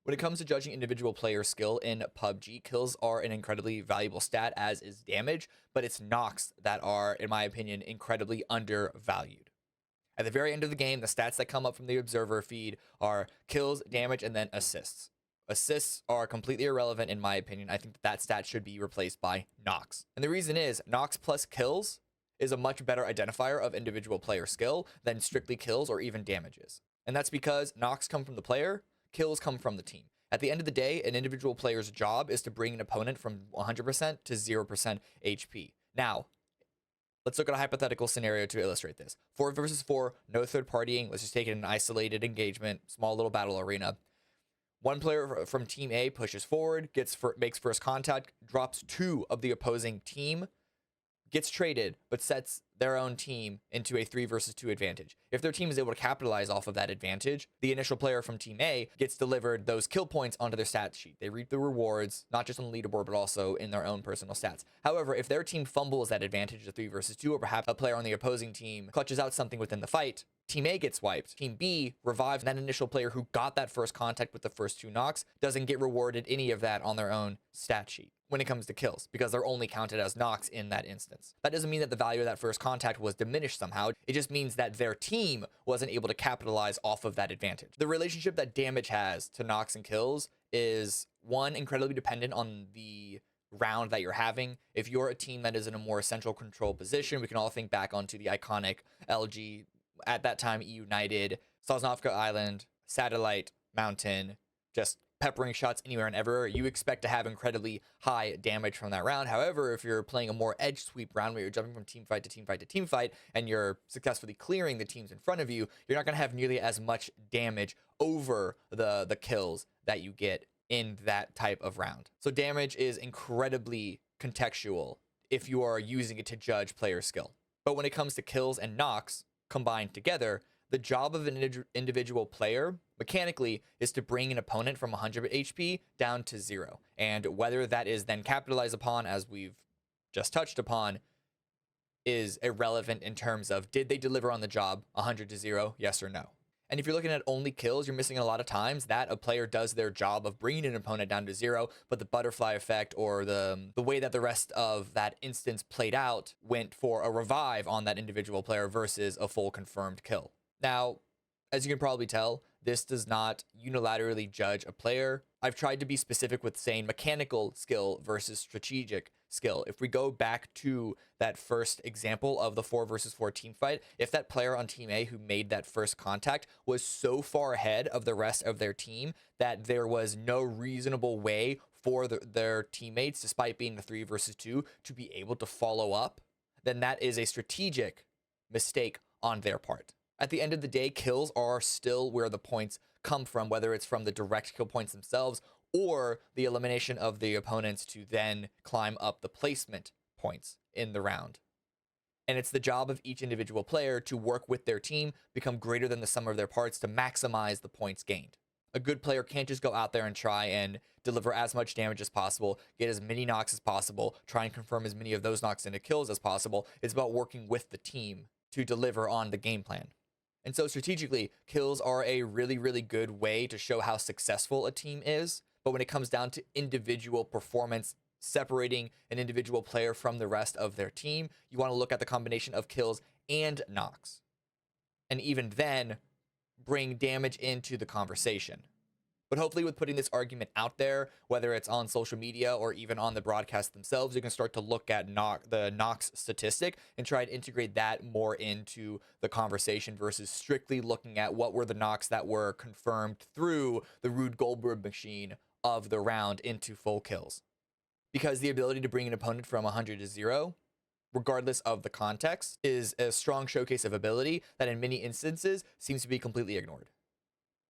When it comes to judging individual player skill in PUBG, kills are an incredibly valuable stat, as is damage, but it's knocks that are, in my opinion, incredibly undervalued. At the very end of the game, the stats that come up from the observer feed are kills, damage, and then assists. Assists are completely irrelevant in my opinion. I think that stat should be replaced by knocks. And the reason is knocks plus kills is a much better identifier of individual player skill than strictly kills or even damages. And that's because knocks come from the player, kills come from the team. At the end of the day, an individual player's job is to bring an opponent from 100% to 0% HP. Now, let's look at a hypothetical scenario to illustrate this. 4 versus 4, no third partying. Let's just take it in an isolated engagement, small little battle arena. One player from team A pushes forward, makes first contact, drops 2 of the opposing team, gets traded, but sets their own team into a 3 versus 2 advantage. If their team is able to capitalize off of that advantage, the initial player from team A gets delivered those kill points onto their stat sheet. They reap the rewards, not just on the leaderboard, but also in their own personal stats. However, if their team fumbles that advantage to 3 versus 2, or perhaps a player on the opposing team clutches out something within the fight, Team A gets wiped. Team B revives, and that initial player who got that first contact with the first 2 knocks doesn't get rewarded any of that on their own stat sheet when it comes to kills, because they're only counted as knocks in that instance. That doesn't mean that the value of that first contact was diminished somehow. It just means that their team wasn't able to capitalize off of that advantage. The relationship that damage has to knocks and kills is, one, incredibly dependent on the round that you're having. If you're a team that is in a more central control position, we can all think back onto the iconic LG, at that time United, Sosnovka Island, Satellite Mountain, just peppering shots anywhere and everywhere. You expect to have incredibly high damage from that round. However, if you're playing a more edge sweep round where you're jumping from team fight to team fight to team fight, and you're successfully clearing the teams in front of you, you're not going to have nearly as much damage over the kills that you get in that type of round. So damage is incredibly contextual if you are using it to judge player skill. But when it comes to kills and knocks combined together, the job of an individual player mechanically is to bring an opponent from 100 HP down to 0. And whether that is then capitalized upon, as we've just touched upon, is irrelevant in terms of, did they deliver on the job 100 to 0, yes or no? And if you're looking at only kills, you're missing a lot of times that a player does their job of bringing an opponent down to 0, but the butterfly effect or the way that the rest of that instance played out went for a revive on that individual player versus a full confirmed kill. Now, as you can probably tell, this does not unilaterally judge a player. I've tried to be specific with saying mechanical skill versus strategic skill. If we go back to that first example of the 4 versus 4 team fight, if that player on team A who made that first contact was so far ahead of the rest of their team that there was no reasonable way for their teammates, despite being the 3 versus 2, to be able to follow up, then that is a strategic mistake on their part. At the end of the day, kills are still where the points come from, whether it's from the direct kill points themselves or the elimination of the opponents to then climb up the placement points in the round. And it's the job of each individual player to work with their team, become greater than the sum of their parts to maximize the points gained. A good player can't just go out there and try and deliver as much damage as possible, get as many knocks as possible, try and confirm as many of those knocks into kills as possible. It's about working with the team to deliver on the game plan. And so strategically, kills are a really, really good way to show how successful a team is. But when it comes down to individual performance, separating an individual player from the rest of their team, you want to look at the combination of kills and knocks. And even then, bring damage into the conversation. But hopefully with putting this argument out there, whether it's on social media or even on the broadcast themselves, you can start to look at the knocks statistic and try to integrate that more into the conversation versus strictly looking at what were the knocks that were confirmed through the Rube Goldberg machine of the round into full kills. Because the ability to bring an opponent from 100 to 0, regardless of the context, is a strong showcase of ability that in many instances seems to be completely ignored.